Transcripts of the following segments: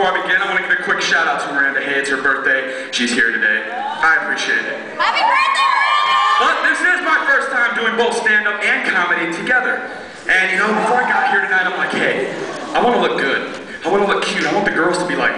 before I begin, I want to give a quick shout out to Miranda. Hey, it's her birthday. She's here today. I appreciate it. Happy birthday, Miranda! But this is my first time doing both stand-up and comedy together. And you know, before I got here tonight, I'm like, hey, I want to look good. I want to look cute. I want the girls to be like,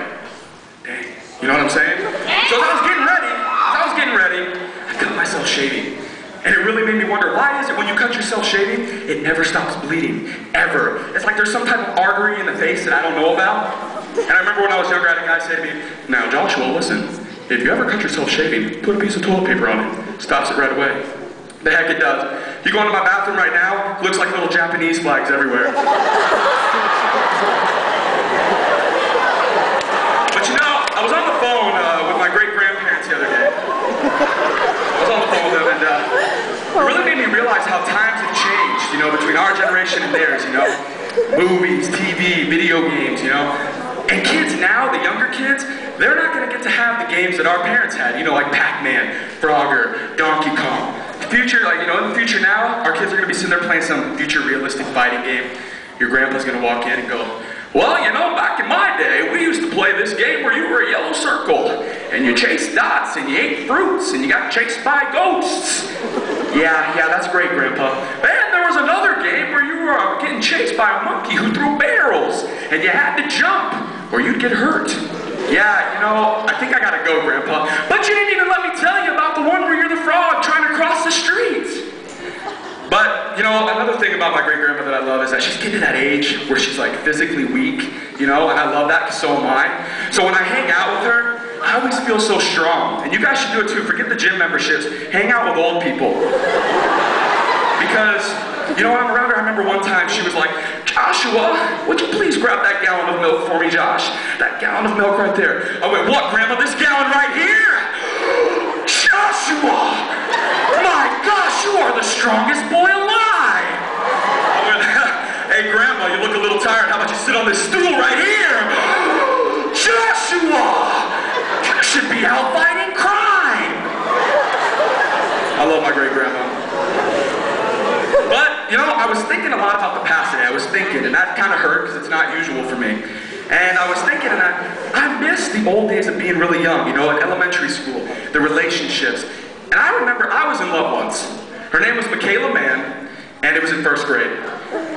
dang. You know what I'm saying? So as I was getting ready, I cut myself shaving. And it really made me wonder, why is it when you cut yourself shaving, it never stops bleeding, ever? It's like there's some type of artery in the face that I don't know about. And I remember when I was younger, I had a guy say to me, now Joshua, listen, if you ever cut yourself shaving, put a piece of toilet paper on it. Stops it right away. The heck it does. You go into my bathroom right now, it looks like little Japanese flags everywhere. But you know, I was on the phone with my great-grandparents the other day. I was on the phone with them, and it really made me realize how times have changed, you know, between our generation and theirs, you know. Movies, TV, video games, you know. And kids now, the younger kids, they're not going to get to have the games that our parents had, you know, like Pac-Man, Frogger, Donkey Kong. The future, like, you know, in the future now, our kids are going to be sitting there playing some future realistic fighting game. Your grandpa's going to walk in and go, well, you know, back in my day, we used to play this game where you were a yellow circle, and you chased dots, and you ate fruits, and you got chased by ghosts. Yeah, that's great, Grandpa. And there was another game where you were getting chased by a monkey who threw barrels, and you had to jump, or you'd get hurt. Yeah, you know, I think I gotta go, Grandpa. But you didn't even let me tell you about the one where you're the frog trying to cross the street. But, you know, another thing about my great-grandma that I love is that she's getting to that age where she's like physically weak, you know, and I love that because so am I. So when I hang out with her, I always feel so strong. And you guys should do it too. Forget the gym memberships. Hang out with old people. Because, you know, when I'm around her, I remember one time she was like, Joshua, would you please grab that gallon of milk for me, Josh? That gallon of milk right there. I went, what, Grandma? This gallon right here? Joshua! My gosh, you are the strongest boy alive! I went, hey, Grandma, you look a little tired. How about you sit on this stool right here? Joshua! You should be out fighting crime! I love my great-grandma. But, you know, I was thinking a lot about the past today. I was thinking, and that kind of hurt because it's not usual for me. And I was thinking, and I miss the old days of being really young, you know, in elementary school, the relationships. And I remember I was in love once. Her name was Michaela Mann, and it was in first grade.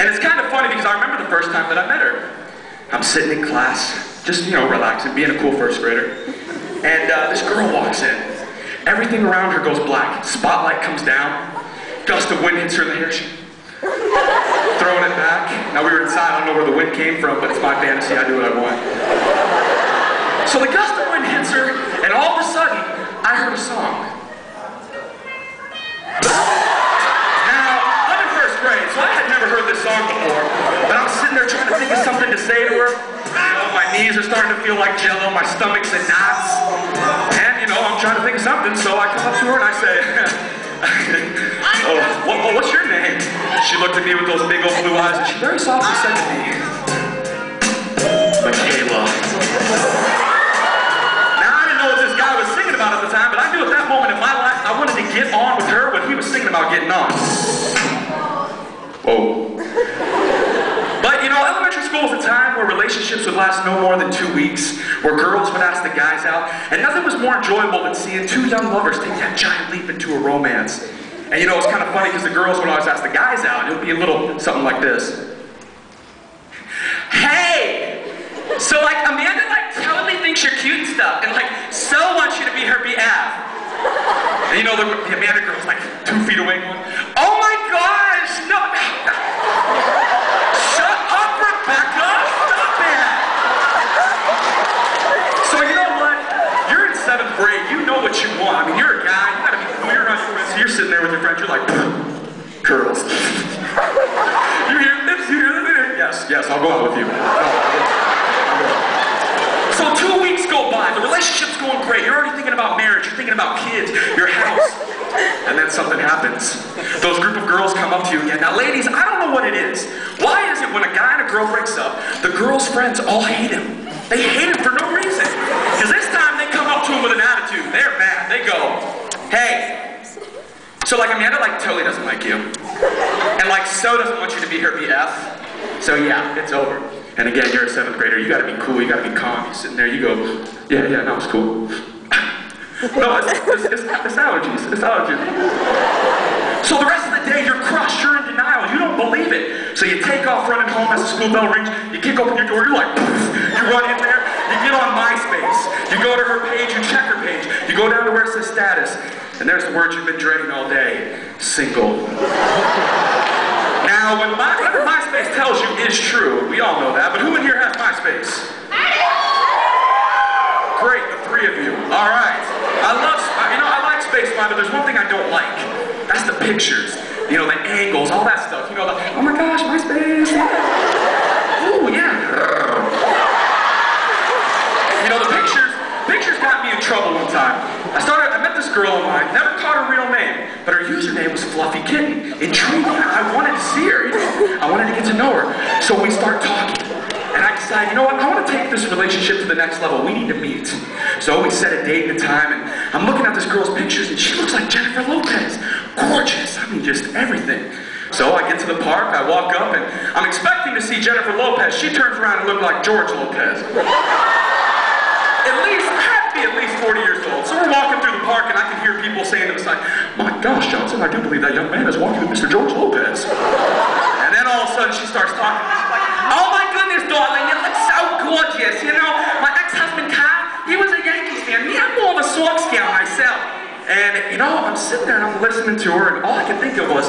And it's kind of funny because I remember the first time that I met her. I'm sitting in class, just, you know, relaxing, being a cool first grader. And this girl walks in. Everything around her goes black. Spotlight comes down. Gust of wind hits her in the hair. She throwing it back. Now we were inside, I don't know where the wind came from, but it's my fantasy, I do what I want. So the gust of wind hits her, and all of a sudden, I heard a song. Now, I'm in first grade, so I had never heard this song before, but I'm sitting there trying to think of something to say to her. You know, my knees are starting to feel like jello, my stomach's in knots, and you know, I'm trying to think of something, so I come up to her and I say, oh, what's your name? She looked at me with those big old blue eyes, and she very softly said to me, Michaela. Now, I didn't know what this guy was singing about at the time, but I knew at that moment in my life, I wanted to get on with her when he was singing about getting on. Whoa. But, you know, elementary school was a time where relationships would last no more than 2 weeks, where girls would ask the guys out, and nothing was more enjoyable than seeing two young lovers take that giant leap into a romance. And you know, it's kind of funny because the girls would always ask the guys out, and it would be a little something like this. Hey! So like, Amanda like totally thinks you're cute and stuff, and like, so wants you to be her BF. And you know, the Amanda girl's like 2 feet away going, oh my gosh, no! Shut up, Rebecca! Stop it! So you know what? You're in 7th grade, you know what you want. I mean, you're a guy, you gotta be clear on your friends. So you're sitting there with your friends, you're like, curls. You hear this? You hear this? Yes, I'll go out with you. So 2 weeks go by, the relationship's going great, you're already thinking about marriage, you're thinking about kids, your house. And then something happens. Those group of girls come up to you again. Now ladies, I don't know what it is. Why is it when a guy and a girl breaks up, the girl's friends all hate him? They hate him for no reason. Because this time they come up to him with an attitude. They're mad. They go, hey. So like Amanda like totally doesn't like you. And like so doesn't want you to be her BF. So yeah, it's over. And again, you're a 7th grader, you gotta be cool, you gotta be calm. You're sitting there, you go, yeah, no, it's cool. No, it's allergies, it's allergies. So the rest of the day, you're crushed, you're in denial, you don't believe it. So you take off running home as the school bell rings, you kick open your door, you're like, poof, you run in there, you get on MySpace, you go to her page, you check her page, you go down to where it says status, and there's the word you've been dreading all day, single. Now, whatever MySpace tells you is true, we all know that, but who in here has MySpace? Great, the 3 of you, all right. I like Space Mine, but there's one thing I don't like. That's the pictures. You know, the angles, all that stuff. You know, oh my gosh, MySpace. Ooh, yeah. You know, the pictures got me in trouble one time. I met this girl online, never caught her real name, but her username was Fluffy Kitten. Intriguing. I wanted to see her, you know. I wanted to get to know her. So we start talking. And I decided, you know what, I want to take this relationship to the next level. We need to meet. So we set a date and a time, and I'm looking at this girl's pictures, and she looks like Jennifer Lopez. Gorgeous, I mean, just everything. So I get to the park, I walk up, and I'm expecting to see Jennifer Lopez. She turns around and looks like George Lopez. Had to be at least 40 years old. So we're walking through the park, and I can hear people saying to the side, my gosh, Johnson, I do believe that young man is walking with Mr. George Lopez. And then all of a sudden, she starts talking. She's like, oh my goodness, darling, you look so gorgeous. You know, my ex-husband, Kyle, he was a Yankees fan. Me, I'm more of a Sox gal myself. And, you know, I'm sitting there and I'm listening to her, and all I could think of was,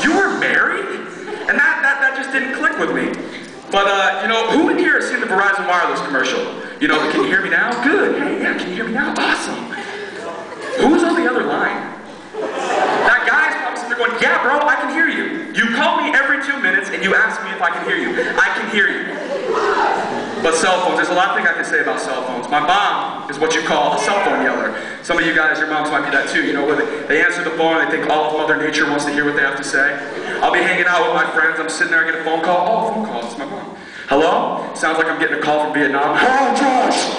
you were married? And that just didn't click with me. But, you know, who in here has seen the Verizon Wireless commercial? You know, can you hear me now? Good. Hey, yeah, can you hear me now? Awesome. Who's on the other line? That guy's probably sitting there going, yeah, bro, I can hear you. You call me every 2 minutes and you ask me if I can hear you. I can hear you. But cell phones, there's a lot of things I can say about cell phones. My mom is what you call a cell phone yeller. Some of you guys, your moms might be that too. You know, where they answer the phone and they think all of Mother Nature wants to hear what they have to say. I'll be hanging out with my friends, I'm sitting there, I get a phone call. Oh, a phone call, it's my mom. Hello? Sounds like I'm getting a call from Vietnam. Hello, Josh!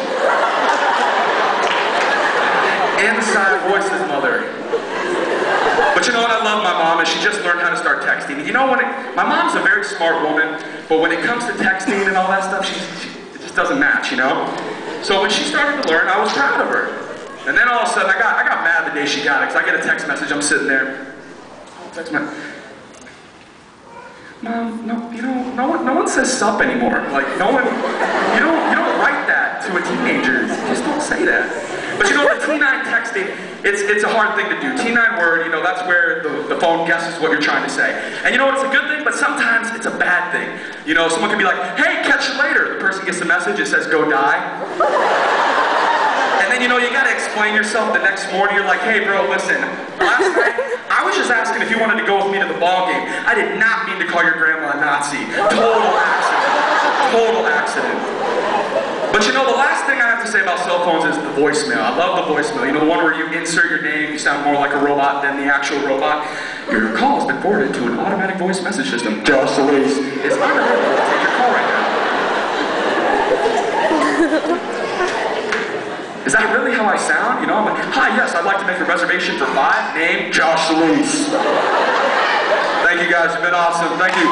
Inside voice's mother. But you know what I love my mom is she just learned how to start texting. You know, my mom's a very smart woman, but when it comes to texting and all that stuff, it just doesn't match, you know? So when she started to learn, I was proud of her. And then all of a sudden, I got mad the day she got it, because I get a text message, I'm sitting there. Text message. Mom, no, you know, no one says sup anymore. Like, no one, you don't write that to a teenager. You just don't say that. But you know, the T9 texting, it's a hard thing to do. T9 word, you know, that's where the phone guesses what you're trying to say. And you know, it's a good thing, but sometimes it's a bad thing. You know, someone can be like, hey, catch you later. The person gets the message, it says, go die. And then, you know, you gotta explain yourself the next morning. You're like, hey, bro, listen, last night, I was just asking if you wanted to go with me to the ball game. I did not mean to call your grandma a Nazi. Total accident. Total accident. But you know, the last thing I have to say about cell phones is the voicemail. I love the voicemail. You know, the one where you insert your name, you sound more like a robot than the actual robot. Your call has been forwarded to an automatic voice message system. Josh Solis is unavailable to take your call right now. Is that really how I sound? You know, I'm like, hi, yes, I'd like to make a reservation for 5, name Josh Solis. Thank you guys, you've been awesome. Thank you.